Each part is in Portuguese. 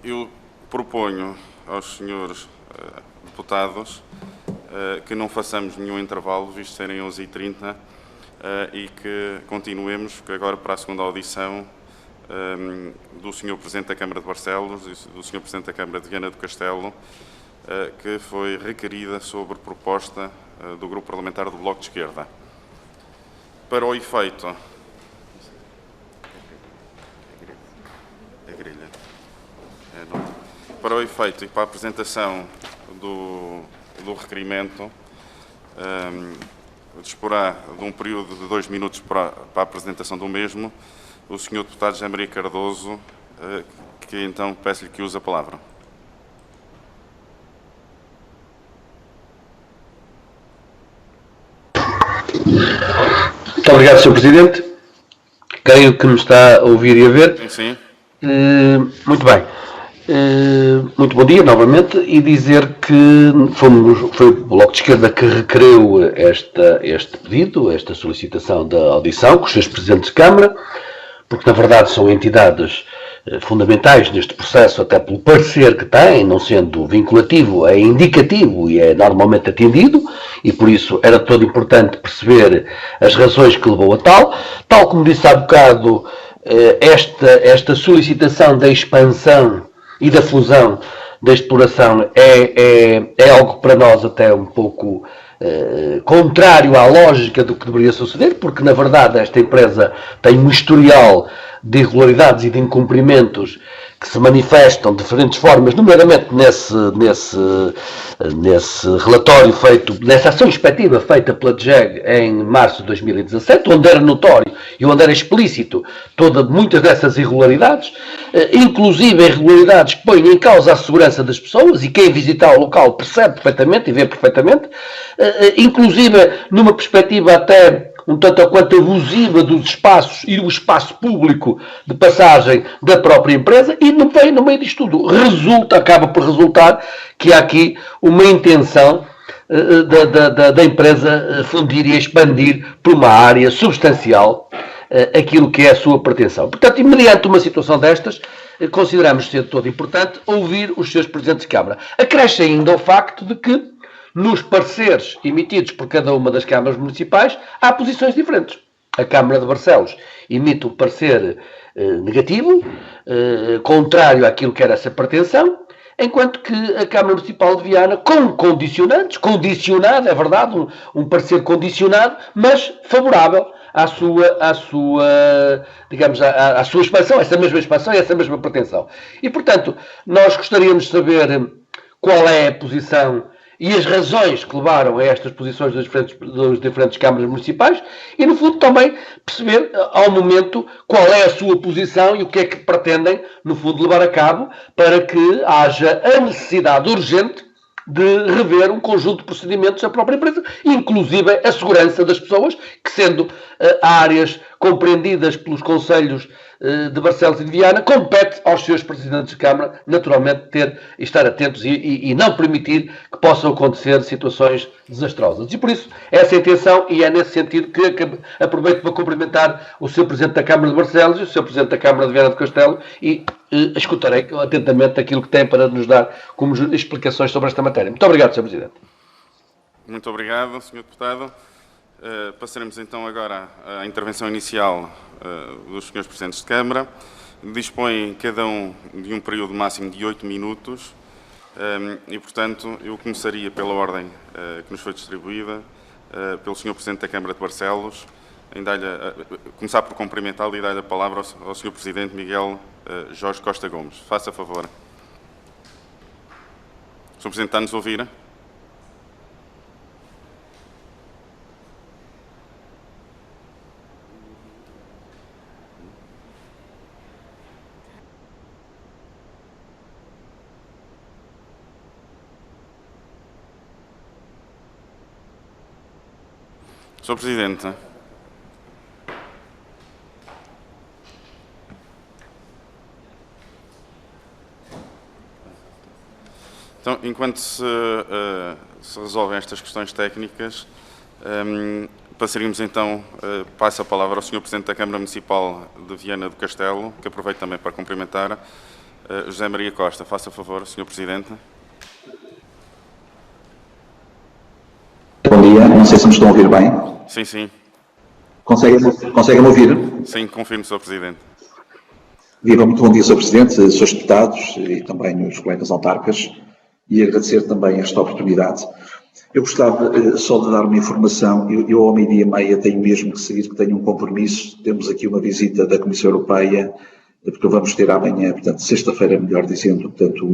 Eu proponho aos senhores deputados que não façamos nenhum intervalo, visto serem 11h30, e que continuemos agora para a segunda audição do Sr. Presidente da Câmara de Barcelos e do Sr. Presidente da Câmara de Viana do Castelo, que foi requerida sobre proposta do Grupo Parlamentar do Bloco de Esquerda. Para o efeito... Para o efeito e para a apresentação do requerimento, disporá de um período de 2 minutos para a apresentação do mesmo o Sr. Deputado José Maria Cardoso, que então peço-lhe que use a palavra. Muito obrigado, Sr. Presidente. Creio que me está a ouvir e a ver. Sim. Muito bem. Muito bom dia, novamente, e dizer que foi o Bloco de Esquerda que requereu este pedido, esta solicitação da audição com os seus Presidentes de Câmara, porque, na verdade, são entidades fundamentais neste processo, até pelo parecer que têm, não sendo vinculativo, é indicativo e é normalmente atendido, e por isso era todo importante perceber as razões que levou a tal como disse há bocado, esta solicitação da expansão e da fusão da exploração é algo para nós até um pouco contrário à lógica do que deveria suceder, porque na verdade esta empresa tem um historial de irregularidades e de incumprimentos que se manifestam de diferentes formas, nomeadamente nesse relatório feito, nessa ação inspectiva feita pela DGEG em março de 2017, onde era notório e onde era explícito muitas dessas irregularidades, inclusive irregularidades que põem em causa a segurança das pessoas, e quem visitar o local percebe perfeitamente e vê perfeitamente, inclusive numa perspectiva até um tanto ou quanto abusiva dos espaços e do espaço público de passagem da própria empresa, e no meio disto tudo acaba por resultar que há aqui uma intenção da empresa fundir e expandir por uma área substancial aquilo que é a sua pretensão. Portanto, e mediante uma situação destas, consideramos ser todo importante ouvir os seus Presidentes de Câmara. Acresce ainda o facto de que nos pareceres emitidos por cada uma das câmaras municipais, há posições diferentes. A Câmara de Barcelos emite um parecer negativo, contrário àquilo que era essa pretensão, enquanto que a Câmara Municipal de Viana, com condicionantes, condicionado, é verdade, um parecer condicionado, mas favorável à sua expansão, essa mesma expansão e essa mesma pretensão. E, portanto, nós gostaríamos de saber qual é a posição e as razões que levaram a estas posições das diferentes câmaras municipais e, no fundo, também perceber, ao momento, qual é a sua posição e o que é que pretendem, no fundo, levar a cabo para que haja a necessidade urgente de rever um conjunto de procedimentos da própria empresa, inclusive a segurança das pessoas, que sendo áreas compreendidas pelos concelhos de Barcelos e de Viana, compete aos seus Presidentes de Câmara, naturalmente, estar atentos e não permitir que possam acontecer situações desastrosas. E por isso, essa é a intenção, e é nesse sentido que aproveito para cumprimentar o Sr. Presidente da Câmara de Barcelos e o Sr. Presidente da Câmara de Viana do Castelo e escutarei atentamente aquilo que tem para nos dar como explicações sobre esta matéria. Muito obrigado, Sr. Presidente. Muito obrigado, Sr. Deputado. Passaremos então agora à intervenção inicial dos Srs. Presidentes de Câmara. Dispõem cada um de um período máximo de 8 minutos e, portanto, eu começaria pela ordem que nos foi distribuída pelo Sr. Presidente da Câmara de Barcelos, começar por cumprimentá-lo e dar-lhe a palavra ao Sr. Presidente Miguel Jorge Costa Gomes. Faça favor. Sr. Presidente, está-nos a ouvir? Sr. Presidente. Então, enquanto se resolvem estas questões técnicas, passaríamos então, passo a palavra ao Sr. Presidente da Câmara Municipal de Viana do Castelo, que aproveito também para cumprimentar, José Maria Costa, faça favor, Sr. Presidente. Bom dia, não sei se me estão a ouvir bem. Sim, sim. Conseguem-me ouvir? Sim, confirmo, Sr. Presidente. Viva, muito bom dia, Sr. Presidente, Srs. Deputados e também os colegas autarcas, e agradecer também esta oportunidade. Eu gostava só de dar uma informação. Eu ao meio-dia e meia tenho mesmo que seguir, que tenho um compromisso. Temos aqui uma visita da Comissão Europeia, porque vamos ter amanhã, portanto, sexta-feira, melhor dizendo, portanto,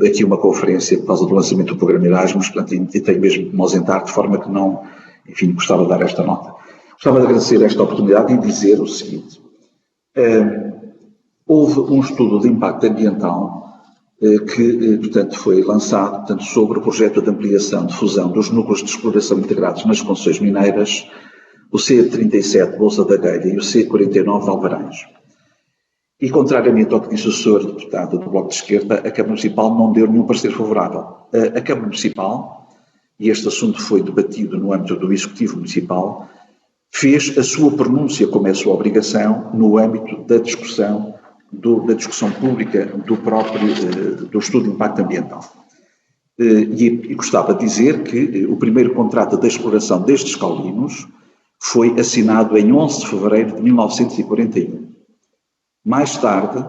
aqui uma conferência por causa do lançamento do programa Erasmus, portanto, e tenho mesmo que me ausentar, de forma que não, enfim, gostava de dar esta nota. Gostava de agradecer esta oportunidade e dizer o seguinte. Houve um estudo de impacto ambiental que, portanto, foi lançado, portanto, sobre o projeto de ampliação de fusão dos núcleos de exploração integrados nas concessões mineiras, o C37 Bolsa da Gaia e o C49 Alvarães. E, contrariamente ao que disse o Sr. Deputado do Bloco de Esquerda, a Câmara Municipal não deu nenhum parecer favorável. A Câmara Municipal, e este assunto foi debatido no âmbito do Executivo Municipal, fez a sua pronúncia, como é a sua obrigação, no âmbito da discussão pública do estudo de impacto ambiental. E gostava de dizer que o primeiro contrato de exploração destes caulinos foi assinado em 11 de fevereiro de 1941. Mais tarde,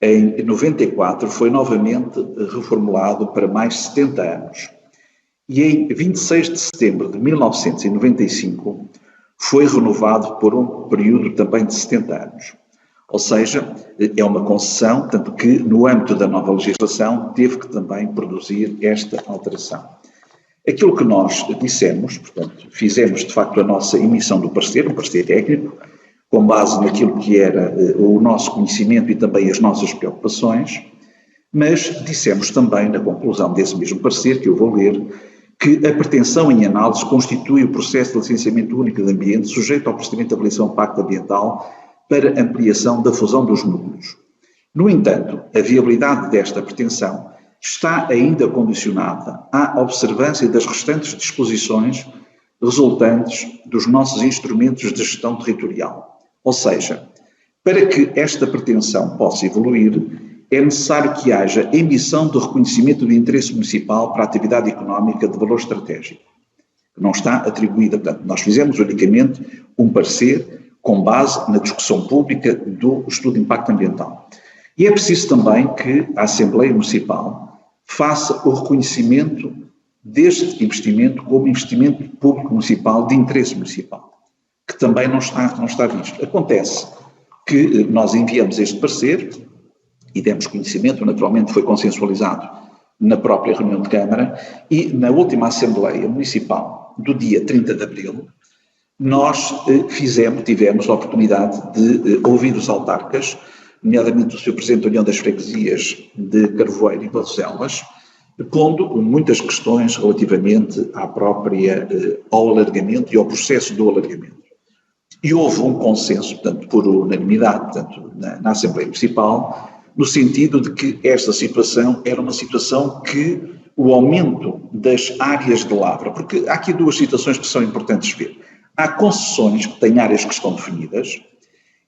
em 94, foi novamente reformulado para mais 70 anos. E em 26 de setembro de 1995, foi renovado por um período também de 70 anos. Ou seja, é uma concessão, tanto que no âmbito da nova legislação teve que também produzir esta alteração. Aquilo que nós dissemos, portanto, fizemos de facto a nossa emissão do parecer, um parecer técnico, com base naquilo que era o nosso conhecimento e também as nossas preocupações, mas dissemos também, na conclusão desse mesmo parecer, que eu vou ler, que a pretensão em análise constitui o processo de licenciamento único de ambiente sujeito ao procedimento de avaliação de impacto ambiental para ampliação da fusão dos núcleos. No entanto, a viabilidade desta pretensão está ainda condicionada à observância das restantes disposições resultantes dos nossos instrumentos de gestão territorial. Ou seja, para que esta pretensão possa evoluir, é necessário que haja emissão de reconhecimento de interesse municipal para a atividade económica de valor estratégico, que não está atribuída. Portanto, nós fizemos unicamente um parecer com base na discussão pública do estudo de impacto ambiental. E é preciso também que a Assembleia Municipal faça o reconhecimento deste investimento como investimento público municipal de interesse municipal, que também não está visto. Acontece que nós enviamos este parecer e demos conhecimento, naturalmente foi consensualizado na própria reunião de Câmara, e na última Assembleia Municipal do dia 30 de Abril, nós tivemos a oportunidade de ouvir os autarcas, nomeadamente o Sr. Presidente da União das Freguesias de Carvoeiro e Barcelos, pondo muitas questões relativamente ao alargamento e ao processo do alargamento. E houve um consenso, portanto, por unanimidade, portanto, na Assembleia Municipal, no sentido de que esta situação era uma situação que o aumento das áreas de lavra, porque há aqui duas situações que são importantes ver. Há concessões que têm áreas que estão definidas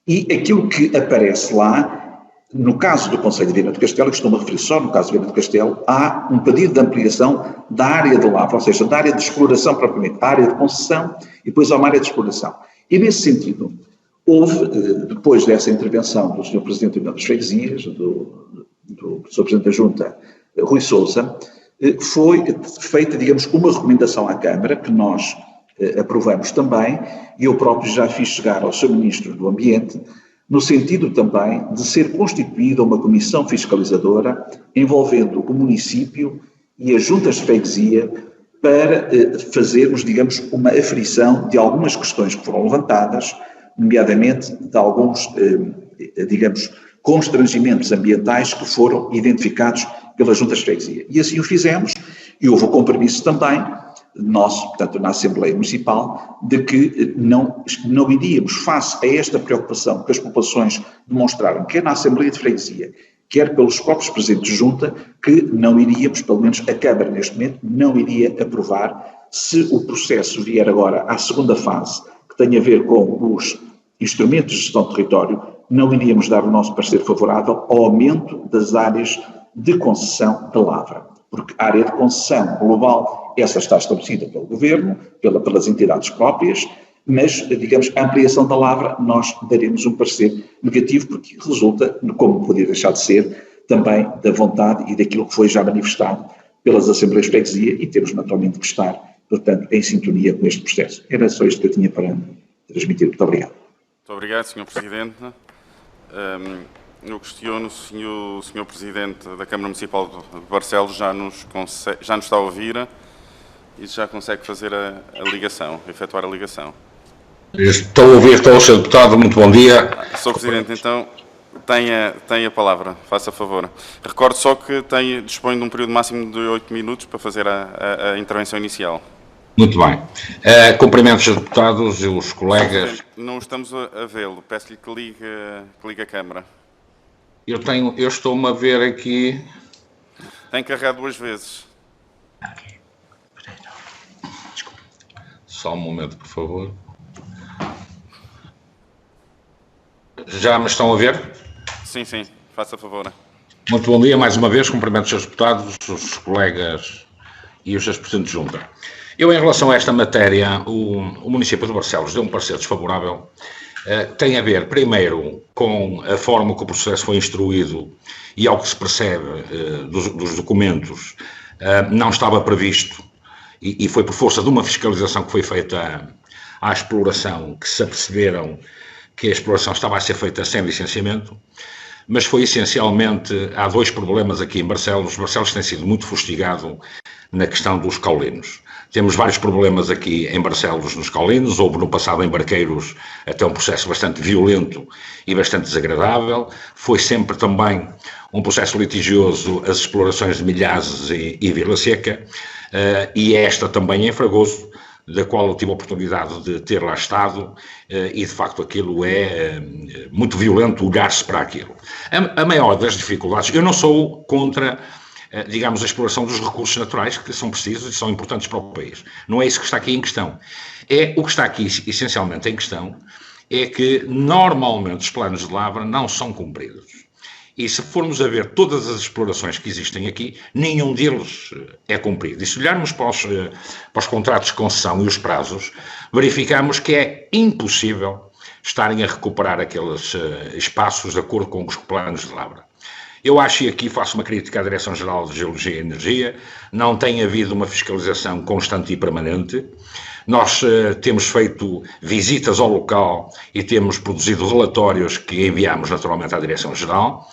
e aquilo que aparece lá, no caso do Concelho de Viana do Castelo, que estou-me a referir só no caso de Viana do Castelo, há um pedido de ampliação da área de lavra, ou seja, da área de exploração propriamente, a área de concessão e depois há uma área de exploração. E nesse sentido, houve, depois dessa intervenção do Sr. Presidente da União das Freguesias, do Sr. Presidente da Junta, Rui Sousa, foi feita, digamos, uma recomendação à Câmara, que nós aprovamos também, e eu próprio já fiz chegar ao Sr. Ministro do Ambiente, no sentido também de ser constituída uma comissão fiscalizadora envolvendo o município e as juntas de freguesia para fazermos, digamos, uma aferição de algumas questões que foram levantadas, nomeadamente de alguns, digamos, constrangimentos ambientais que foram identificados pelas juntas de freguesia. E assim o fizemos, e houve o compromisso também nosso, portanto, na Assembleia Municipal, de que não iríamos, face a esta preocupação que as populações demonstraram, quer na Assembleia de Freguesia, quer pelos próprios presidentes de junta, que não iríamos, pelo menos a Câmara neste momento, não iria aprovar se o processo vier agora à segunda fase, que tem a ver com os instrumentos de gestão de território, não iríamos dar o nosso parecer favorável ao aumento das áreas de concessão da lavra, porque a área de concessão global, essa está estabelecida pelo Governo, pelas entidades próprias, mas, digamos, a ampliação da lavra, nós daremos um parecer negativo, porque resulta, como podia deixar de ser, também da vontade e daquilo que foi já manifestado pelas Assembleias de Freguesia, e temos naturalmente que estar, portanto, em sintonia com este processo. Era só isto que eu tinha para transmitir. Muito obrigado. Muito obrigado, Sr. Presidente. Eu questiono se o Sr. Presidente da Câmara Municipal de Barcelos já nos está a ouvir e já consegue fazer a ligação, efetuar a ligação. Estou a ouvir, Sr. Deputado, muito bom dia. Sr. Presidente, então, tem a palavra, faça favor. Recordo só que dispõe de um período máximo de 8 minutos para fazer a intervenção inicial. Muito bem. Cumprimentos aos deputados e os colegas. Não estamos a vê-lo, peço-lhe que ligue a câmara. Eu estou-me a ver aqui. Tem que carregar 2 vezes. Só um momento, por favor. Já me estão a ver? Sim, faça favor. Muito bom dia, mais uma vez, cumprimentos aos deputados, os colegas e os seus presidentes de junta. Eu, em relação a esta matéria, o município de Barcelos deu um parecer desfavorável. Tem a ver, primeiro, com a forma que o processo foi instruído e, ao que se percebe dos documentos, não estava previsto, e foi por força de uma fiscalização que foi feita à exploração que se aperceberam que a exploração estava a ser feita sem licenciamento, mas foi essencialmente, há 2 problemas aqui em Barcelos. Barcelos tem sido muito fustigado na questão dos caulinos. Temos vários problemas aqui em Barcelos nos caulinos, houve no passado em Barqueiros até um processo bastante violento e bastante desagradável, foi sempre também um processo litigioso as explorações de Milhazes e Vila Seca, e esta também em Fragoso, da qual eu tive a oportunidade de ter lá estado, e de facto aquilo é muito violento olhar-se para aquilo. A maior das dificuldades, eu não sou contra, digamos, a exploração dos recursos naturais que são precisos e são importantes para o país. Não é isso que está aqui em questão. O que está aqui essencialmente em questão é que normalmente os planos de lavra não são cumpridos. E se formos a ver todas as explorações que existem aqui, nenhum deles é cumprido. E se olharmos para os contratos de concessão e os prazos, verificamos que é impossível estarem a recuperar aqueles espaços de acordo com os planos de lavra. Eu acho, e aqui faço uma crítica à Direção-Geral de Geologia e Energia, não tem havido uma fiscalização constante e permanente. Nós temos feito visitas ao local e temos produzido relatórios que enviamos naturalmente à Direção-Geral,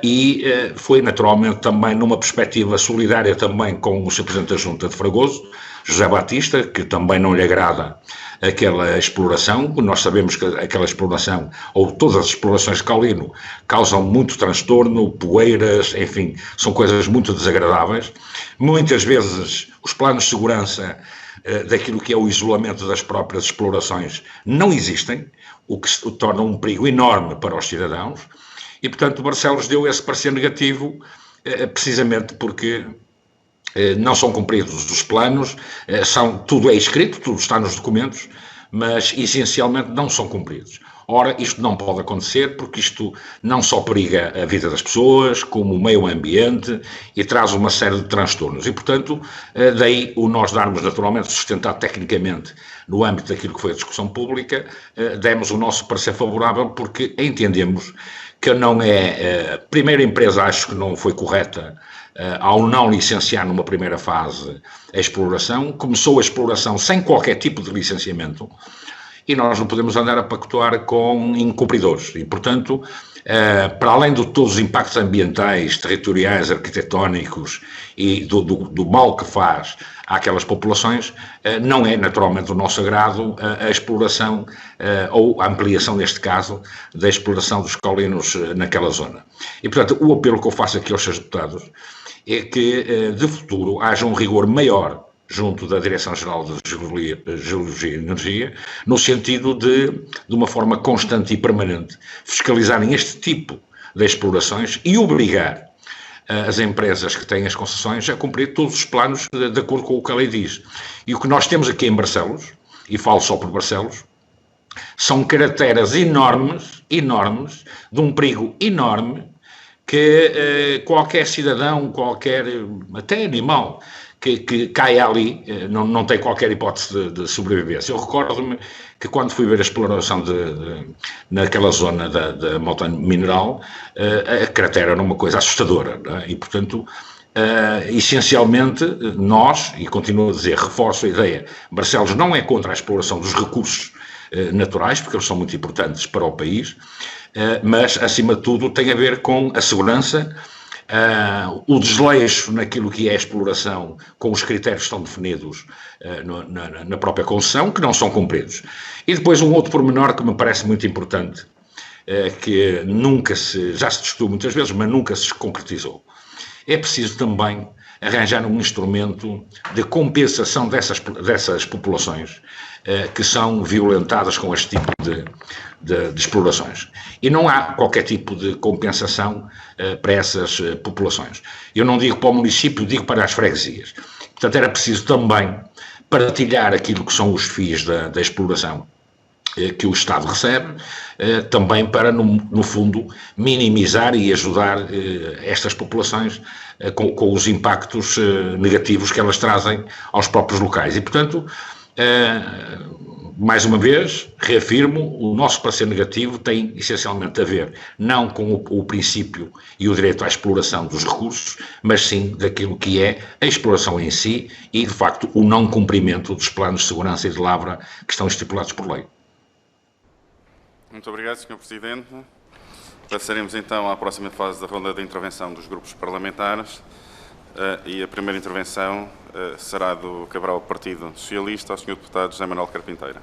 e foi naturalmente também numa perspectiva solidária também com o Sr. Presidente da Junta de Fragoso, José Batista, que também não lhe agrada aquela exploração. Nós sabemos que aquela exploração, ou todas as explorações de caulino, causam muito transtorno, poeiras, enfim, são coisas muito desagradáveis. Muitas vezes os planos de segurança daquilo que é o isolamento das próprias explorações não existem, o que se torna um perigo enorme para os cidadãos, e portanto Barcelos deu esse parecer negativo precisamente porque não são cumpridos os planos, tudo é escrito, tudo está nos documentos, mas essencialmente não são cumpridos. Ora, isto não pode acontecer porque isto não só periga a vida das pessoas, como o meio ambiente e traz uma série de transtornos. E, portanto, daí o nós darmos naturalmente sustentado tecnicamente no âmbito daquilo que foi a discussão pública, demos o nosso parecer favorável porque entendemos que não é... Primeira empresa acho que não foi correta ao não licenciar numa primeira fase a exploração, começou a exploração sem qualquer tipo de licenciamento, e nós não podemos andar a pactuar com incumpridores. E, portanto, para além de todos os impactos ambientais, territoriais, arquitetónicos e do mal que faz àquelas populações, não é naturalmente do nosso agrado a exploração, ou a ampliação, neste caso, da exploração dos caulinos naquela zona. E, portanto, o apelo que eu faço aqui aos seus deputados é que, de futuro, haja um rigor maior junto da Direção-Geral de Geologia e Energia, no sentido de uma forma constante e permanente, fiscalizarem este tipo de explorações e obrigar as empresas que têm as concessões a cumprir todos os planos de acordo com o que a lei diz. E o que nós temos aqui em Barcelos, e falo só por Barcelos, são crateras enormes, enormes, de um perigo enorme, que qualquer cidadão, qualquer, até animal, que caia ali, não tem qualquer hipótese de sobrevivência. Eu recordo-me que quando fui ver a exploração naquela zona da montanha mineral, a cratera era uma coisa assustadora, não é? E, portanto, essencialmente, nós, e continuo a dizer, reforço a ideia, Barcelos não é contra a exploração dos recursos naturais, porque eles são muito importantes para o país, mas, acima de tudo, tem a ver com a segurança, o desleixo naquilo que é a exploração, com os critérios que estão definidos na própria concessão, que não são cumpridos. E depois um outro pormenor que me parece muito importante, que já se discutiu muitas vezes, mas nunca se concretizou. É preciso também arranjar um instrumento de compensação dessas populações que são violentadas com este tipo de explorações. E não há qualquer tipo de compensação para essas populações. Eu não digo para o município, digo para as freguesias. Portanto, era preciso também partilhar aquilo que são os FIIs da exploração que o Estado recebe, também para, no fundo, minimizar e ajudar estas populações com os impactos negativos que elas trazem aos próprios locais. E, portanto, mais uma vez, reafirmo, o nosso parecer negativo tem essencialmente a ver não com o princípio e o direito à exploração dos recursos, mas sim daquilo que é a exploração em si e, de facto, o não cumprimento dos planos de segurança e de lavra que estão estipulados por lei. Muito obrigado, Sr. Presidente. Passaremos então à próxima fase da ronda de intervenção dos grupos parlamentares. E a primeira intervenção será do Cabral Partido Socialista, ao Sr. Deputado José Manuel Carpinteira.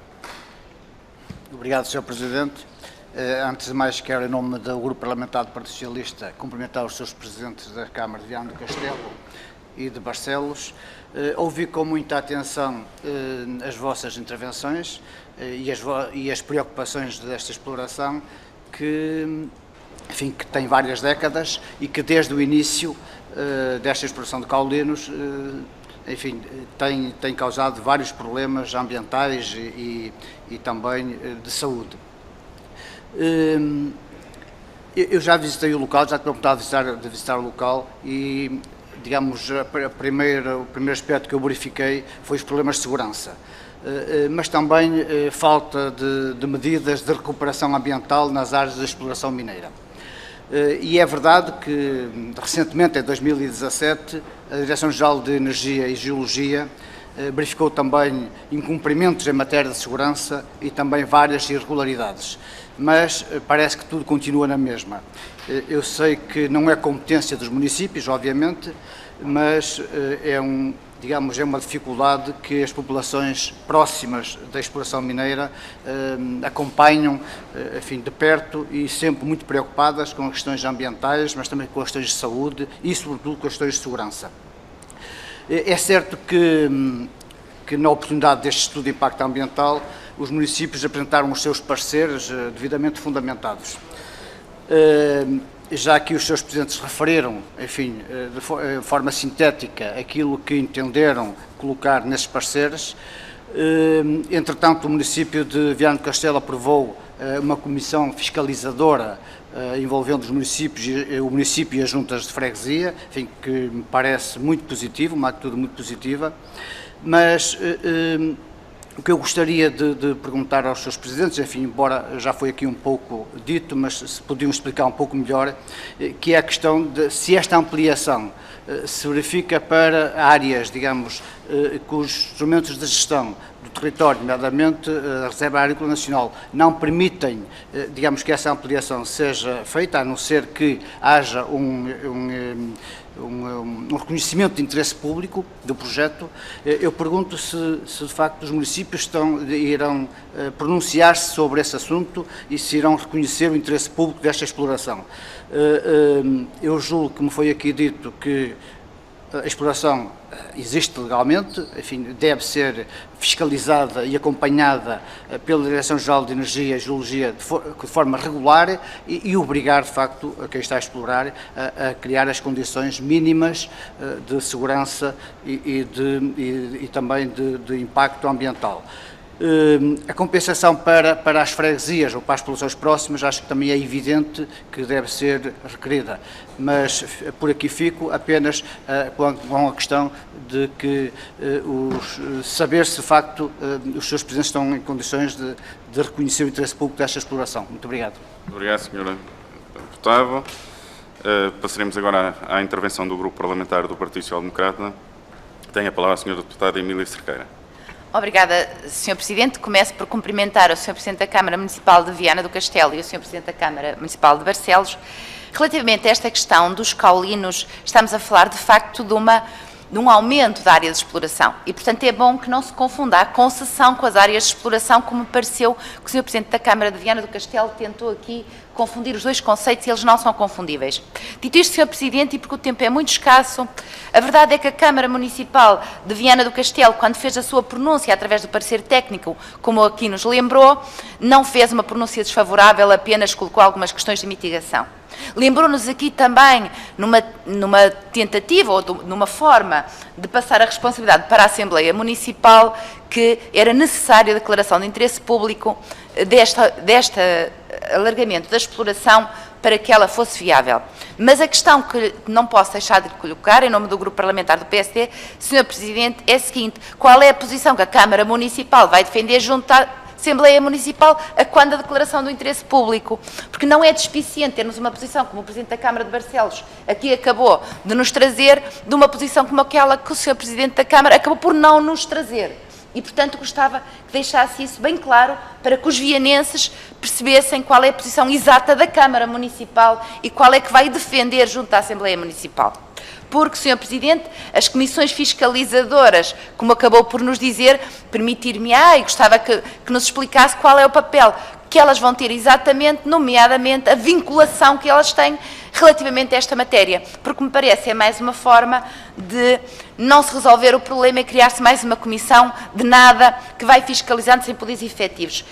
Obrigado, Sr. Presidente. Antes de mais, quero, em nome do Grupo Parlamentar do Partido Socialista, cumprimentar os seus presidentes da Câmara de Viana do Castelo e de Barcelos. Ouvi com muita atenção as vossas intervenções e as preocupações desta exploração que tem várias décadas e que desde o início desta exploração de caulinos, tem causado vários problemas ambientais e também de saúde. Eu já visitei o local, já tive a oportunidade de visitar o local e, digamos, o primeiro aspecto que eu verifiquei foi os problemas de segurança, mas também falta de medidas de recuperação ambiental nas áreas de exploração mineira. E é verdade que, recentemente, em 2017, a Direção-Geral de Energia e Geologia verificou também incumprimentos em matéria de segurança e também várias irregularidades, mas parece que tudo continua na mesma. Eu sei que não é competência dos municípios, obviamente, mas é uma dificuldade que as populações próximas da exploração mineira acompanham, de perto e sempre muito preocupadas com questões ambientais, mas também com questões de saúde e, sobretudo, com questões de segurança. É certo que na oportunidade deste estudo de impacto ambiental, os municípios apresentaram os seus pareceres devidamente fundamentados. Já que os seus presidentes referiram, de forma sintética, aquilo que entenderam colocar nesses pareceres, entretanto, o município de Viana do Castelo aprovou uma comissão fiscalizadora envolvendo o município e as juntas de freguesia, que me parece muito positivo, uma atitude muito positiva, mas o que eu gostaria de perguntar aos seus presidentes, embora já foi aqui um pouco dito, mas se podiam explicar um pouco melhor, que é a questão de se esta ampliação se verifica para áreas, digamos, cujos instrumentos de gestão do território, nomeadamente a Reserva Agrícola Nacional, não permitem, digamos, que essa ampliação seja feita, a não ser que haja um reconhecimento de interesse público do projeto. Eu pergunto se de facto os municípios irão pronunciar-se sobre esse assunto e se irão reconhecer o interesse público desta exploração. Eu julgo que me foi aqui dito que a exploração existe legalmente, deve ser fiscalizada e acompanhada pela Direção-Geral de Energia e Geologia de forma regular e obrigar, de facto, a quem está a explorar a criar as condições mínimas de segurança e também de impacto ambiental. A compensação para as freguesias ou para as populações próximas, acho que também é evidente que deve ser requerida, mas por aqui fico apenas com a questão de que saber se de facto os seus presidentes estão em condições de reconhecer o interesse público desta exploração. Muito obrigado. Obrigado, Sr. Deputado. Passaremos agora à intervenção do Grupo Parlamentar do Partido Social Democrata. Tem a palavra a Sra. Deputada Emília Cerqueira. Obrigada, Sr. Presidente. Começo por cumprimentar o Sr. Presidente da Câmara Municipal de Viana do Castelo e o Sr. Presidente da Câmara Municipal de Barcelos. Relativamente a esta questão dos caulinos, estamos a falar de facto de um aumento da área de exploração e, portanto, é bom que não se confunda a concessão com as áreas de exploração, como me pareceu que o Sr. Presidente da Câmara de Viana do Castelo tentou aqui confundir os dois conceitos e eles não são confundíveis. Dito isto, Sr. Presidente, e porque o tempo é muito escasso, a verdade é que a Câmara Municipal de Viana do Castelo, quando fez a sua pronúncia através do parecer técnico, como aqui nos lembrou, não fez uma pronúncia desfavorável, apenas colocou algumas questões de mitigação. Lembrou-nos aqui também, numa tentativa ou numa forma de passar a responsabilidade para a Assembleia Municipal, que era necessária a declaração de interesse público deste alargamento da exploração para que ela fosse viável. Mas a questão que não posso deixar de colocar, em nome do Grupo Parlamentar do PSD, Sr. Presidente, é a seguinte: qual é a posição que a Câmara Municipal vai defender junto à Assembleia Municipal a quando a declaração do interesse público? Porque não é despiciente termos uma posição como o Presidente da Câmara de Barcelos aqui acabou de nos trazer, de uma posição como aquela que o Sr. Presidente da Câmara acabou por não nos trazer. E, portanto, gostava que deixasse isso bem claro para que os vianenses percebessem qual é a posição exata da Câmara Municipal e qual é que vai defender junto à Assembleia Municipal. Porque, Sr. Presidente, as comissões fiscalizadoras, como acabou por nos dizer, permitir-me-á e gostava que nos explicasse qual é o papel que elas vão ter exatamente, nomeadamente a vinculação que elas têm relativamente a esta matéria, porque me parece é mais uma forma de não se resolver o problema e criar-se mais uma comissão de nada que vai fiscalizando sem poderes efetivos.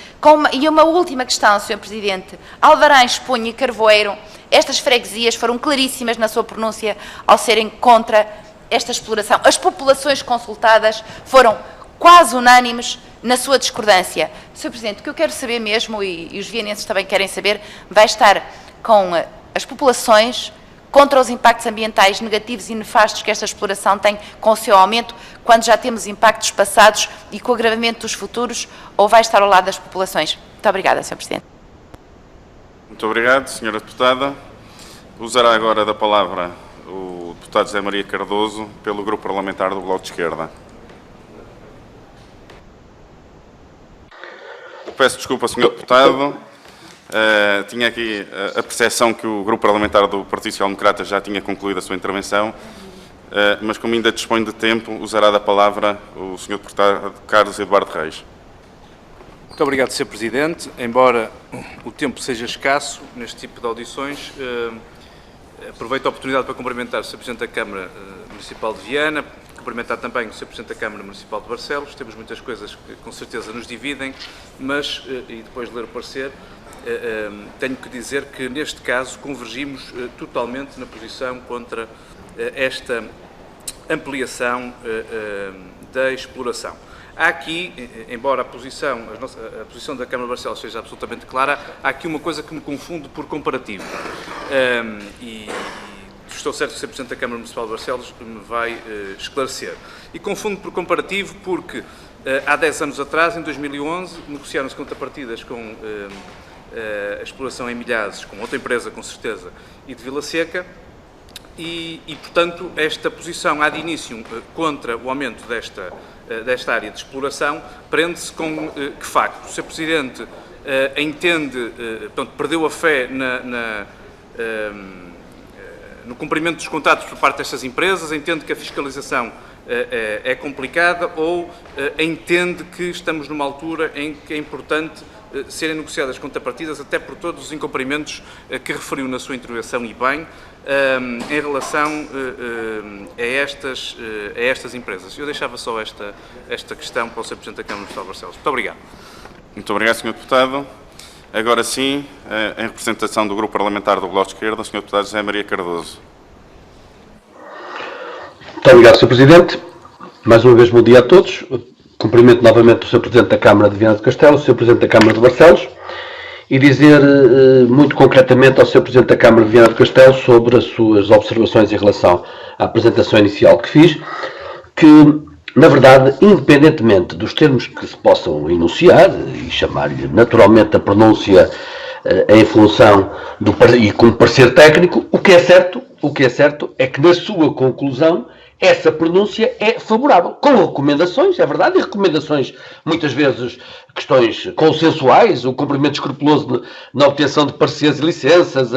E uma última questão, Sr. Presidente: Alvarães, Punho e Carvoeiro, estas freguesias foram claríssimas na sua pronúncia ao serem contra esta exploração. As populações consultadas foram quase unânimes na sua discordância. Sr. Presidente, o que eu quero saber mesmo, e os vianenses também querem saber, vai estar com as populações contra os impactos ambientais negativos e nefastos que esta exploração tem com o seu aumento, quando já temos impactos passados e com o agravamento dos futuros, ou vai estar ao lado das populações? Muito obrigada, Sr. Presidente. Muito obrigado, Sra. Deputada. Usará agora da palavra o deputado José Maria Cardoso, pelo Grupo Parlamentar do Bloco de Esquerda. Peço desculpa, Sr. Deputado. Tinha aqui a percepção que o Grupo Parlamentar do Partido Social Democrata já tinha concluído a sua intervenção, mas como ainda dispõe de tempo, usará da palavra o Sr. Deputado Carlos Eduardo Reis. Muito obrigado, Sr. Presidente. Embora o tempo seja escasso neste tipo de audições, aproveito a oportunidade para cumprimentar o Sr. Presidente da Câmara Municipal de Viana, cumprimentar também o Sr. Presidente da Câmara Municipal de Barcelos. Temos muitas coisas que com certeza nos dividem, mas, e depois de ler o parecer, tenho que dizer que neste caso convergimos totalmente na posição contra esta ampliação da exploração. Há aqui, embora a posição da Câmara de Barcelos seja absolutamente clara, há aqui uma coisa que me confunde por comparativo. E estou certo que o Sr. Presidente da Câmara Municipal de Barcelos me vai esclarecer. E confundo por comparativo porque há 10 anos atrás, em 2011, negociaram-se contrapartidas com a exploração em Milhazes, com outra empresa, com certeza, e de Vila Seca, e portanto, esta posição há de início contra o aumento desta área de exploração prende-se com que facto? O Sr. Presidente entende, portanto, perdeu a fé no cumprimento dos contratos por parte destas empresas, entende que a fiscalização é complicada ou entende que estamos numa altura em que é importante serem negociadas contrapartidas até por todos os incumprimentos que referiu na sua intervenção e bem em relação a estas empresas. Eu deixava só esta questão para o Sr. Presidente da Câmara Municipal de Barcelos. Muito obrigado. Muito obrigado, Sr. Deputado. Agora sim, em representação do Grupo Parlamentar do Bloco de Esquerda, o Sr. Deputado José Maria Cardoso. Muito obrigado, Sr. Presidente. Mais uma vez, bom dia a todos. cumprimento novamente o Sr. Presidente da Câmara de Viana do Castelo, o Sr. Presidente da Câmara de Barcelos, e dizer muito concretamente ao Sr. Presidente da Câmara de Viana do Castelo sobre as suas observações em relação à apresentação inicial que fiz, que, na verdade, independentemente dos termos que se possam enunciar, e chamar-lhe naturalmente a pronúncia em função e como parecer técnico, o que é certo é que na sua conclusão essa pronúncia é favorável, com recomendações, é verdade, e recomendações muitas vezes questões consensuais, o cumprimento escrupuloso na obtenção de pareceres e licenças,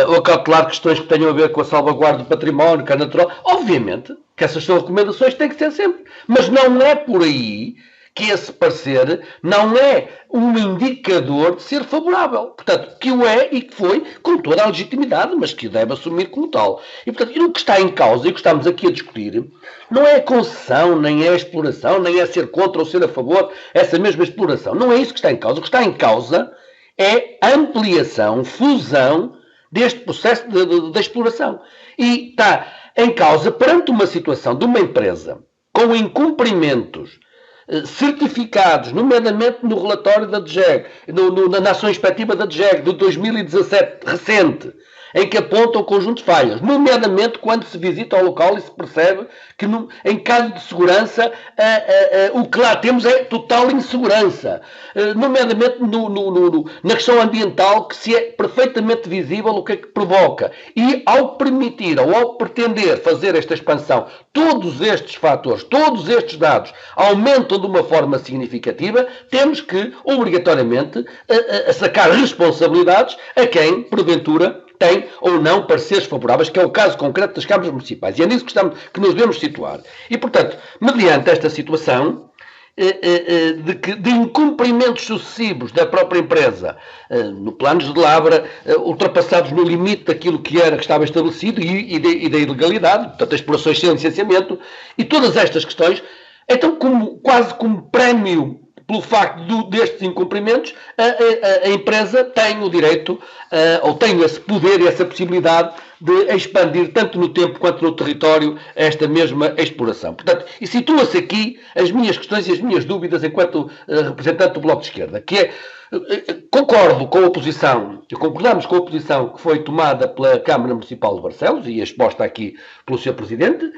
ou acautelar questões que tenham a ver com a salvaguarda do património, que é natural. Obviamente que essas são recomendações, têm que ser sempre, mas não é por aí que esse parecer não é um indicador de ser favorável. Portanto, que o é e que foi com toda a legitimidade, mas que o deve assumir como tal. E, portanto, o que está em causa e o que estamos aqui a discutir não é a concessão, nem é a exploração, nem é ser contra ou ser a favor essa mesma exploração. Não é isso que está em causa. O que está em causa é a ampliação, fusão deste processo de exploração. E está em causa, perante uma situação de uma empresa com incumprimentos certificados, nomeadamente no relatório da DGEG, na ação inspectiva da DGEG de 2017 recente, em que apontam um conjunto de falhas, nomeadamente quando se visita ao local e se percebe que em caso de segurança o que lá temos é total insegurança, nomeadamente na questão ambiental, que se é perfeitamente visível o que é que provoca. E ao permitir ou ao pretender fazer esta expansão, todos estes fatores, todos estes dados aumentam de uma forma significativa, temos que obrigatoriamente sacar responsabilidades a quem, porventura, tem ou não pareceres favoráveis, que é o caso concreto das câmaras municipais. E é nisso que nos devemos situar. E, portanto, mediante esta situação de incumprimentos sucessivos da própria empresa, no planos de lavra, ultrapassados no limite daquilo que estava estabelecido e da ilegalidade, portanto, as explorações sem licenciamento, e todas estas questões, então, quase como prémio pelo facto destes incumprimentos, a empresa tem o direito, ou tem esse poder e essa possibilidade de expandir tanto no tempo quanto no território esta mesma exploração. Portanto, e situa-se aqui as minhas questões e as minhas dúvidas enquanto representante do Bloco de Esquerda, que é, concordo com a posição, concordamos com a posição que foi tomada pela Câmara Municipal de Barcelos e exposta aqui pelo Sr. Presidente,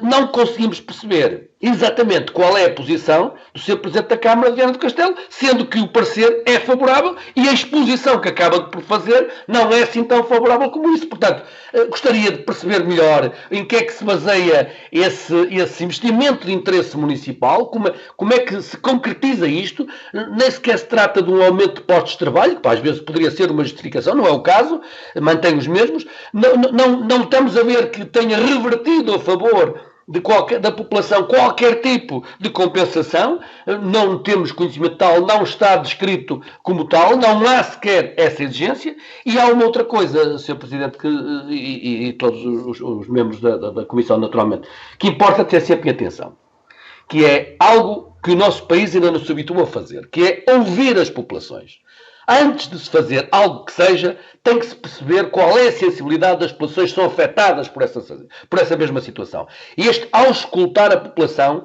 não conseguimos perceber exatamente qual é a posição do Sr. Presidente da Câmara de Viana do Castelo, sendo que o parecer é favorável e a exposição que acaba por fazer não é assim tão favorável como isso. Portanto, gostaria de perceber melhor em que é que se baseia esse investimento de interesse municipal, como é que se concretiza isto. Nem sequer se trata de um aumento de postos de trabalho, que às vezes poderia ser uma justificação, não é o caso, mantém os mesmos. Não estamos a ver que tenha revertido a favor da população qualquer tipo de compensação, não temos conhecimento tal, não está descrito como tal, não há sequer essa exigência. E há uma outra coisa, Sr. Presidente, e todos os membros da Comissão, naturalmente, que importa ter sempre atenção, que é algo que o nosso país ainda não se habituou a fazer, que é ouvir as populações. Antes de se fazer algo que seja, tem que se perceber qual é a sensibilidade das populações que são afetadas por essa mesma situação. E ao escutar a população,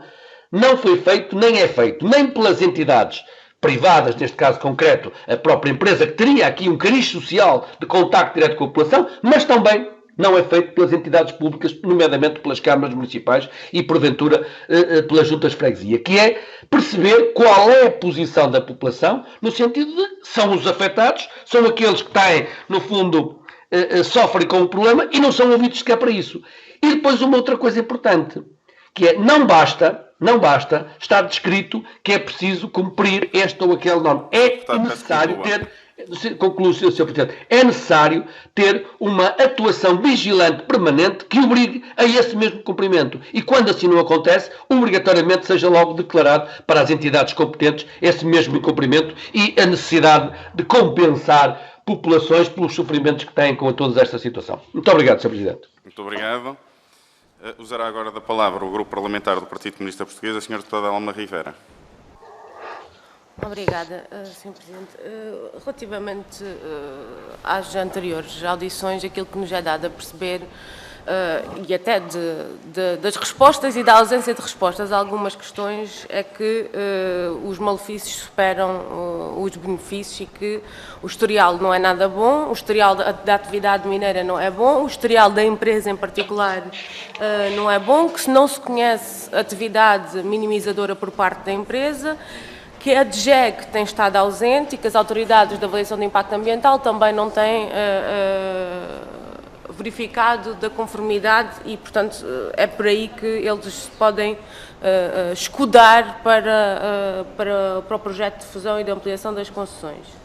não foi feito, nem é feito, nem pelas entidades privadas, neste caso concreto, a própria empresa, que teria aqui um cariz social de contacto direto com a população, mas também não é feito pelas entidades públicas, nomeadamente pelas câmaras municipais e, porventura, pelas juntas de freguesia, que é perceber qual é a posição da população, no sentido de são os afetados, são aqueles que têm, no fundo, sofrem com o problema e não são ouvidos sequer para isso. E depois uma outra coisa importante, que é, não basta estar descrito que é preciso cumprir esta ou aquela norma. É necessário ter... Concluo, Sr. Presidente. É necessário ter uma atuação vigilante permanente que obrigue a esse mesmo cumprimento. E quando assim não acontece, obrigatoriamente seja logo declarado para as entidades competentes esse mesmo incumprimento e a necessidade de compensar populações pelos sofrimentos que têm com toda esta situação. Muito obrigado, Sr. Presidente. Muito obrigado. Usará agora da palavra o Grupo Parlamentar do Partido Comunista Português, a Sra. Deputada Alma Rivera. Obrigada, Sr. Presidente. Relativamente às anteriores audições, aquilo que nos é dado a perceber e até das respostas e da ausência de respostas a algumas questões, é que os malefícios superam os benefícios e que o historial não é nada bom, o historial da atividade mineira não é bom, o historial da empresa em particular não é bom, que se não se conhece atividade minimizadora por parte da empresa, que a DGEG tem estado ausente e que as autoridades da avaliação de impacto ambiental também não têm verificado da conformidade e, portanto, é por aí que eles podem escudar para o projeto de fusão e de ampliação das concessões.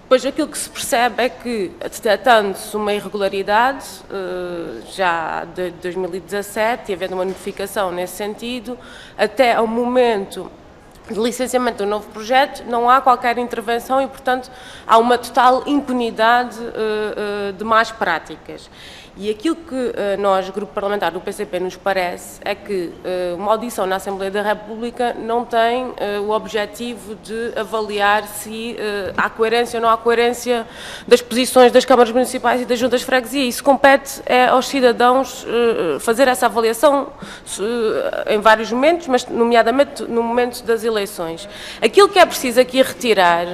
Depois, aquilo que se percebe é que, detectando-se uma irregularidade, já de 2017, e havendo uma notificação nesse sentido, até ao momento de licenciamento do novo projeto, não há qualquer intervenção e, portanto, há uma total impunidade de más práticas. E aquilo que nós, Grupo Parlamentar do PCP, nos parece é que uma audição na Assembleia da República não tem o objetivo de avaliar se há coerência ou não há coerência das posições das câmaras municipais e das juntas de freguesia. Isso compete aos cidadãos fazer essa avaliação em vários momentos, mas nomeadamente no momento das eleições. Aquilo que é preciso aqui retirar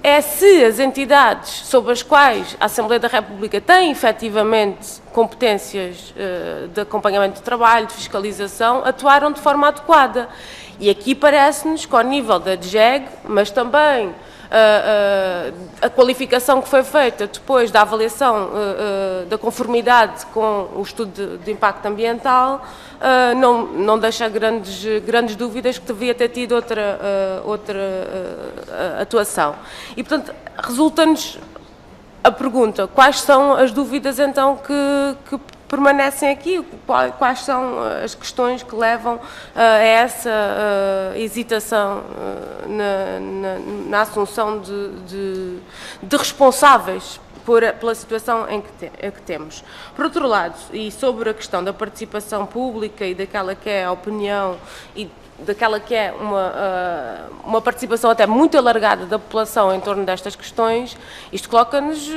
é se as entidades sobre as quais a Assembleia da República tem efetivamente competências de acompanhamento de trabalho, de fiscalização, atuaram de forma adequada. E aqui parece-nos que ao nível da DGEG, mas também a qualificação que foi feita depois da avaliação da conformidade com o estudo de impacto ambiental, não deixa grandes dúvidas que devia ter tido outra atuação. E, portanto, resulta-nos a pergunta: quais são as dúvidas então que permanecem aqui? Quais são as questões que levam a essa hesitação na assunção de responsáveis pela situação em que temos? Por outro lado, e sobre a questão da participação pública e daquela que é a opinião e daquela que é uma participação até muito alargada da população em torno destas questões, isto coloca-nos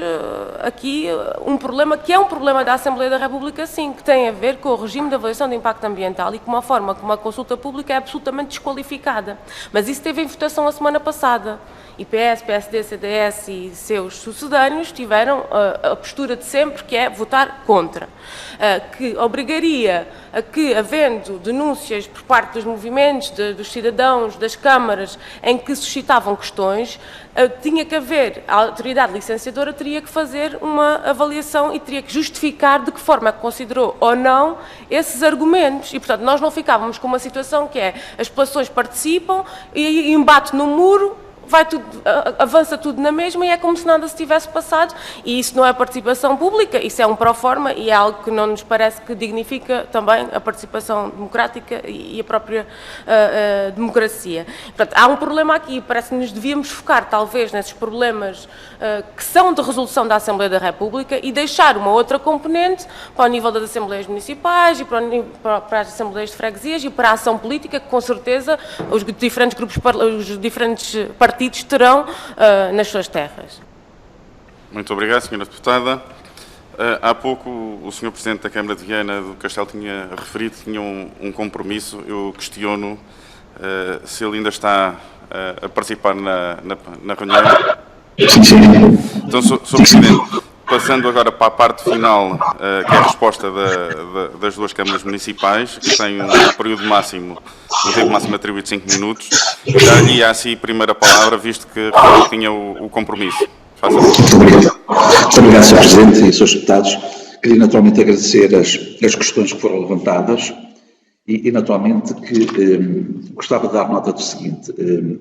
aqui um problema que é um problema da Assembleia da República, sim, que tem a ver com o regime de avaliação de impacto ambiental e com uma forma como a consulta pública é absolutamente desqualificada. Mas isso teve em votação a semana passada. E PS, PSD, CDS e seus sucedâneos tiveram a postura de sempre, que é votar contra, que obrigaria a que, havendo denúncias por parte dos movimentos, dos cidadãos, das câmaras, em que suscitavam questões, tinha que haver, a autoridade licenciadora teria que fazer uma avaliação e teria que justificar de que forma considerou ou não esses argumentos. E, portanto, nós não ficávamos com uma situação que é as populações participam e embate no muro, avança tudo na mesma e é como se nada se tivesse passado, e isso não é participação pública, isso é um pró-forma e é algo que não nos parece que dignifica também a participação democrática e a própria democracia. Portanto, há um problema aqui, parece que nos devíamos focar talvez nesses problemas que são de resolução da Assembleia da República e deixar uma outra componente para o nível das Assembleias Municipais e para as Assembleias de Freguesias e para a ação política que com certeza os diferentes grupos, os diferentes partidos terão nas suas terras. Muito obrigado, Sra. Deputada. Há pouco o Sr. Presidente da Câmara de Viana do Castelo tinha referido que tinha um compromisso. Eu questiono se ele ainda está a participar na reunião. Então, Sr. Presidente, passando agora para a parte final, que é a resposta das duas câmaras municipais, que tem um período máximo, um tempo máximo atribuído de 5 minutos, dar-lhe a si a primeira palavra, visto que tinha o compromisso. Muito obrigado, Sr. Presidente e Srs. Deputados. Queria naturalmente agradecer as questões que foram levantadas e naturalmente que gostava de dar nota do seguinte.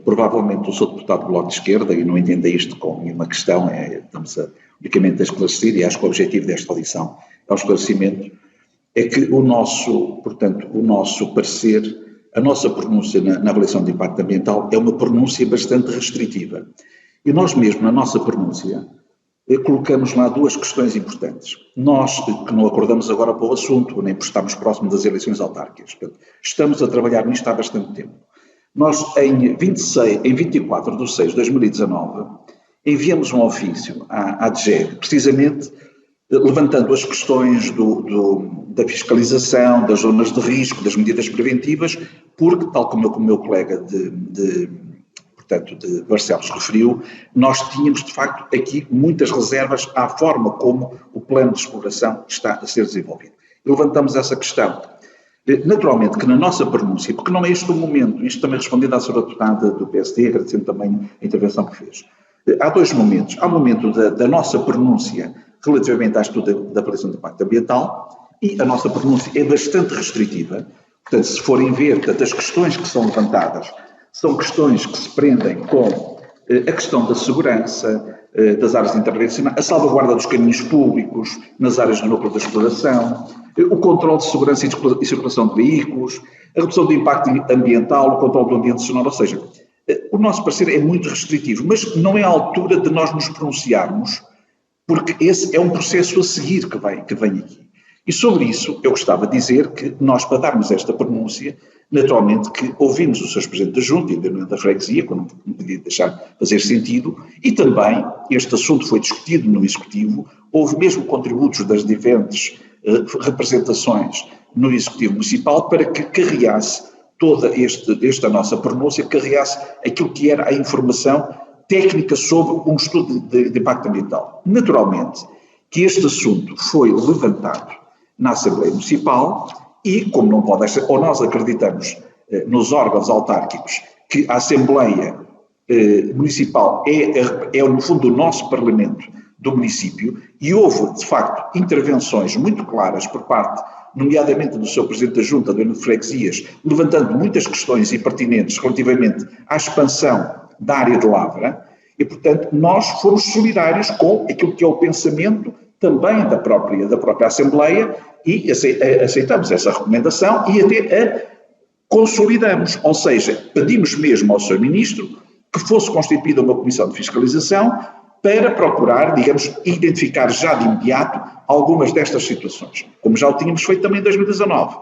Provavelmente eu sou deputado do Bloco de Esquerda e não entenda isto como nenhuma questão, estamos unicamente a esclarecer, e acho que o objetivo desta audição é o esclarecimento, é que o nosso parecer, a nossa pronúncia na avaliação de impacto ambiental é uma pronúncia bastante restritiva. E nós mesmo, na nossa pronúncia, colocamos lá duas questões importantes. Nós, que não acordamos agora para o assunto, nem por estarmos próximos das eleições autárquicas, estamos a trabalhar nisto há bastante tempo. Nós, em 24/6/2019, enviamos um ofício à DGEG, precisamente levantando as questões da fiscalização, das zonas de risco, das medidas preventivas, porque, tal como o meu colega de Barcelos referiu, nós tínhamos, de facto, aqui muitas reservas à forma como o plano de exploração está a ser desenvolvido. E levantamos essa questão. Naturalmente que na nossa pronúncia, porque não é este o momento, isto também respondendo à senhora deputada do PSD, agradecendo também a intervenção que fez. Há dois momentos. Há o momento da nossa pronúncia relativamente à estudo da avaliação do impacto ambiental, e a nossa pronúncia é bastante restritiva. Portanto, se forem ver, as questões que são levantadas são questões que se prendem com a questão da segurança, das áreas intervencionais, a salvaguarda dos caminhos públicos nas áreas do núcleo da exploração, o controle de segurança e circulação de veículos, a redução do impacto ambiental, o controle do ambiente sonoro, ou seja, o nosso parecer é muito restritivo, mas não é a altura de nós nos pronunciarmos, porque esse é um processo a seguir que vem aqui. E sobre isso, eu gostava de dizer que nós, para darmos esta pronúncia, naturalmente que ouvimos o Sr. Presidente da Junta e da Freguesia, quando não podia deixar fazer sentido, e também este assunto foi discutido no Executivo, houve mesmo contributos das diferentes representações no Executivo Municipal para que carreasse toda esta nossa pronúncia, carreasse aquilo que era a informação técnica sobre um estudo de impacto ambiental. Naturalmente que este assunto foi levantado na Assembleia Municipal e, como não pode ser, ou nós acreditamos nos órgãos autárquicos que a Assembleia Municipal é no fundo o nosso Parlamento do município, e houve, de facto, intervenções muito claras por parte, nomeadamente do Sr. Presidente da Junta, do Núcleo de Freguesias, levantando muitas questões e pertinentes relativamente à expansão da área de lavra, e, portanto, nós fomos solidários com aquilo que é o pensamento também da própria Assembleia, e aceitamos essa recomendação e até a consolidamos, ou seja, pedimos mesmo ao Sr. Ministro que fosse constituída uma comissão de fiscalização para procurar, digamos, identificar já de imediato algumas destas situações, como já o tínhamos feito também em 2019.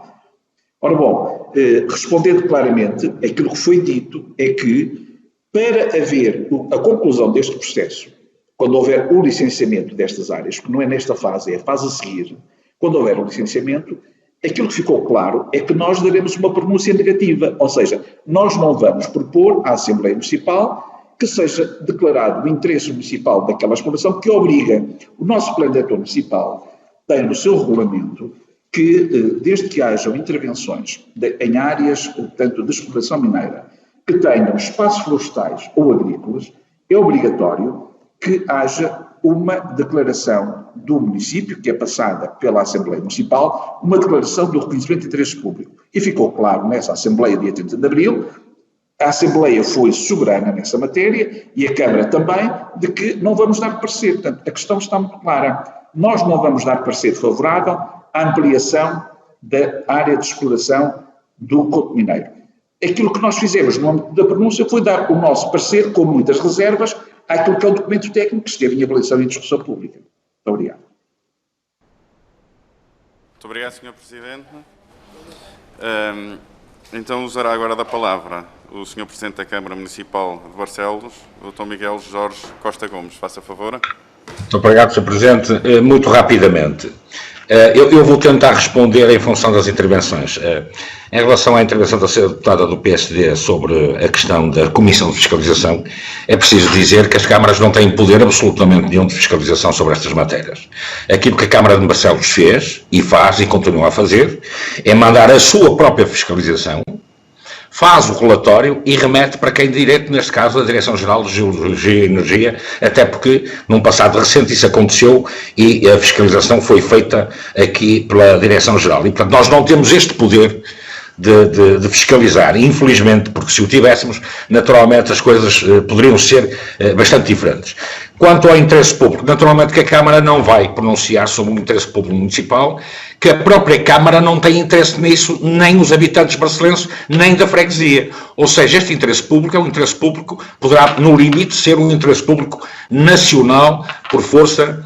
Ora bom, respondendo claramente, aquilo que foi dito é que para haver a conclusão deste processo, quando houver o licenciamento destas áreas, que não é nesta fase, é a fase a seguir, quando houver o licenciamento, aquilo que ficou claro é que nós daremos uma pronúncia negativa, ou seja, nós não vamos propor à Assembleia Municipal que seja declarado o interesse municipal daquela exploração, que obriga o nosso plano diretor municipal, tem no seu regulamento, que desde que hajam intervenções em áreas, portanto, de exploração mineira, que tenham espaços florestais ou agrícolas, é obrigatório que haja uma declaração do município, que é passada pela Assembleia Municipal, uma declaração do reconhecimento de interesse público. E ficou claro nessa Assembleia, dia 30 de Abril, a Assembleia foi soberana nessa matéria e a Câmara também, de que não vamos dar parecer. Portanto, a questão está muito clara. Nós não vamos dar parecer favorável à ampliação da área de exploração do Couto Mineiro. Aquilo que nós fizemos no âmbito da pronúncia foi dar o nosso parecer, com muitas reservas, àquilo que é o documento técnico que esteve em avaliação e discussão pública. Muito obrigado. Muito obrigado, Sr. Presidente. Então usará agora da palavra o Sr. Presidente da Câmara Municipal de Barcelos, o Dr. Miguel Jorge Costa Gomes. Faça favor. Muito obrigado, Sr. Presidente. Muito rapidamente. Eu vou tentar responder em função das intervenções. Em relação à intervenção da senhora deputada do PSD sobre a questão da Comissão de Fiscalização, é preciso dizer que as câmaras não têm poder absolutamente nenhum de fiscalização sobre estas matérias. Aquilo que a Câmara de Barcelos fez, e faz, e continua a fazer, é mandar a sua própria fiscalização, faz o relatório e remete para quem de direito, neste caso, a Direção-Geral de Geologia e Energia, até porque, num passado recente, isso aconteceu e a fiscalização foi feita aqui pela Direção-Geral. E, portanto, nós não temos este poder de fiscalizar, infelizmente, porque se o tivéssemos, naturalmente as coisas poderiam ser bastante diferentes. Quanto ao interesse público, naturalmente que a Câmara não vai pronunciar sobre o interesse público municipal, que a própria Câmara não tem interesse nisso, nem os habitantes barcelenses, nem da freguesia. Ou seja, este interesse público é um interesse público, poderá, no limite, ser um interesse público nacional, por força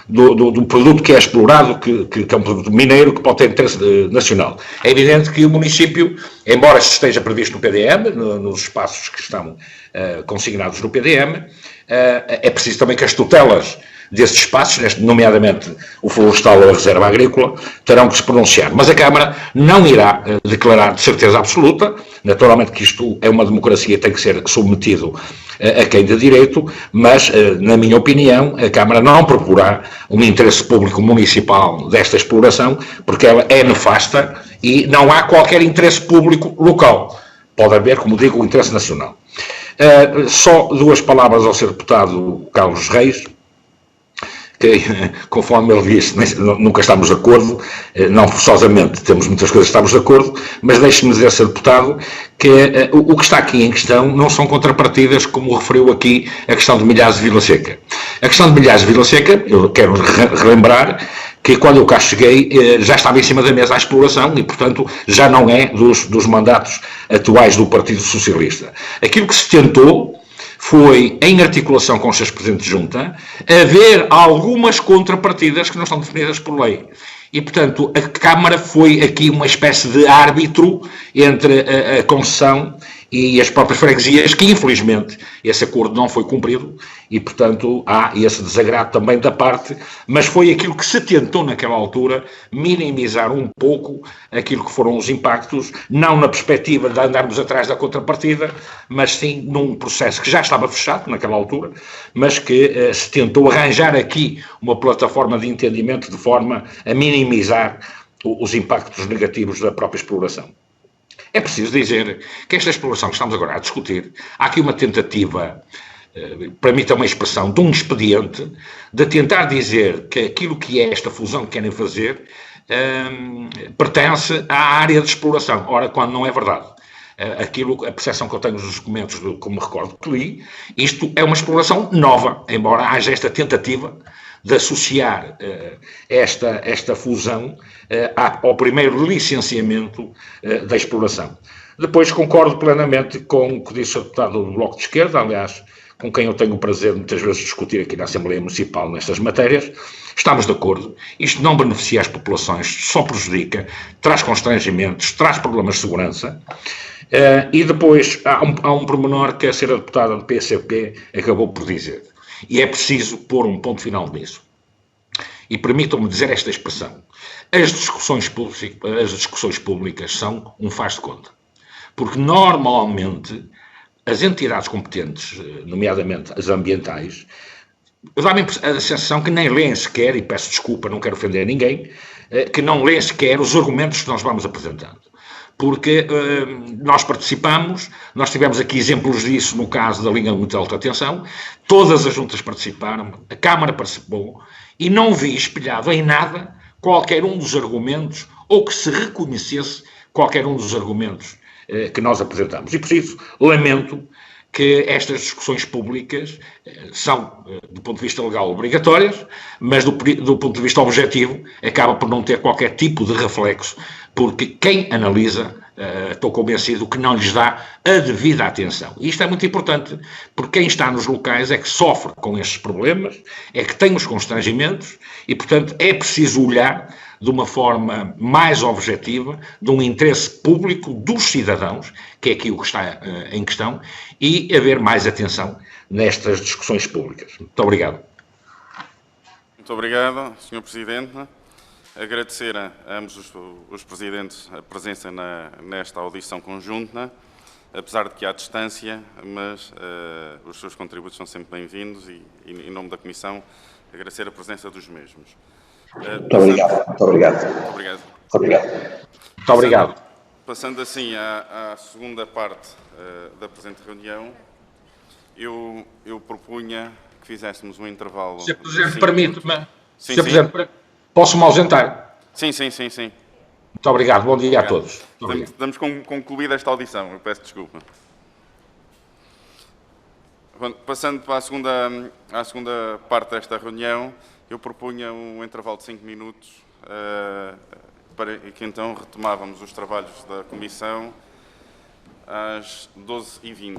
do produto que é explorado, que é um produto mineiro, que pode ter interesse nacional. É evidente que o município, embora esteja previsto no PDM, nos espaços que estão consignados no PDM, é preciso também que as tutelas desses espaços, nomeadamente o florestal ou a reserva agrícola, terão que se pronunciar. Mas a Câmara não irá declarar de certeza absoluta, naturalmente que isto é uma democracia e tem que ser submetido a quem de direito, mas, na minha opinião, a Câmara não proporá um interesse público municipal desta exploração, porque ela é nefasta e não há qualquer interesse público local. Pode haver, como digo, o interesse nacional. Só duas palavras ao Sr. Deputado Carlos Reis, que, conforme ele disse, nunca estamos de acordo, não forçosamente, temos muitas coisas que estamos de acordo, mas deixe-me dizer, Sr. Deputado, que o que está aqui em questão não são contrapartidas, como referiu aqui a questão de Milhares de Vila Seca. A questão de Milhares de Vila Seca, eu quero relembrar que quando eu cá cheguei já estava em cima da mesa a exploração e, portanto, já não é dos mandatos atuais do Partido Socialista. Aquilo que se tentou foi, em articulação com os seus presidentes de junta, haver algumas contrapartidas que não estão definidas por lei. E, portanto, a Câmara foi aqui uma espécie de árbitro entre a concessão e as próprias freguesias, que infelizmente esse acordo não foi cumprido e, portanto, há esse desagrado também da parte, mas foi aquilo que se tentou naquela altura minimizar um pouco aquilo que foram os impactos, não na perspectiva de andarmos atrás da contrapartida, mas sim num processo que já estava fechado naquela altura, mas que se tentou arranjar aqui uma plataforma de entendimento de forma a minimizar os impactos negativos da própria exploração. É preciso dizer que esta exploração que estamos agora a discutir, há aqui uma tentativa, permita uma expressão, de um expediente, de tentar dizer que aquilo que é esta fusão que querem fazer pertence à área de exploração. Ora, quando não é verdade. A percepção que eu tenho dos documentos, como me recordo que li, isto é uma exploração nova, embora haja esta tentativa de associar esta fusão ao primeiro licenciamento da exploração. Depois concordo plenamente com o que disse o deputado do Bloco de Esquerda, aliás, com quem eu tenho o prazer de muitas vezes discutir aqui na Assembleia Municipal nestas matérias. Estamos de acordo. Isto não beneficia as populações, só prejudica, traz constrangimentos, traz problemas de segurança. E depois há um pormenor que a senhora deputada do PCP acabou por dizer. E é preciso pôr um ponto final nisso. E permitam-me dizer esta expressão. As discussões públicas são um faz de conta. Porque normalmente as entidades competentes, nomeadamente as ambientais, dá-me a sensação que nem leem sequer, e peço desculpa, não quero ofender ninguém, que não leem sequer os argumentos que nós vamos apresentando. Porque nós participamos, nós tivemos aqui exemplos disso no caso da linha de muito alta tensão, todas as juntas participaram, a Câmara participou, e não vi espelhado em nada qualquer um dos argumentos, ou que se reconhecesse qualquer um dos argumentos que nós apresentamos. E por isso, lamento que estas discussões públicas são, do ponto de vista legal, obrigatórias, mas do ponto de vista objetivo, acaba por não ter qualquer tipo de reflexo, porque quem analisa, estou convencido que não lhes dá a devida atenção. E isto é muito importante, porque quem está nos locais é que sofre com estes problemas, é que tem os constrangimentos, e, portanto, é preciso olhar de uma forma mais objetiva, de um interesse público dos cidadãos, que é aqui o que está em questão, e haver mais atenção nestas discussões públicas. Muito obrigado. Muito obrigado, Sr. Presidente. Agradecer a ambos os presidentes a presença nesta audição conjunta, apesar de que há distância, mas os seus contributos são sempre bem-vindos e, em nome da Comissão, agradecer a presença dos mesmos. Muito obrigado. Muito obrigado. Muito obrigado. Muito obrigado. Muito obrigado. Passando assim à segunda parte da presente reunião, eu propunha que fizéssemos um intervalo... Sr. Presidente, permite-me. Sim, Sr. Presidente, posso-me ausentar? Sim. Muito obrigado. Bom dia a todos. Damos concluída esta audição, eu peço desculpa. Passando para a segunda parte desta reunião, eu propunha um intervalo de 5 minutos para que então retomávamos os trabalhos da Comissão às 12h20.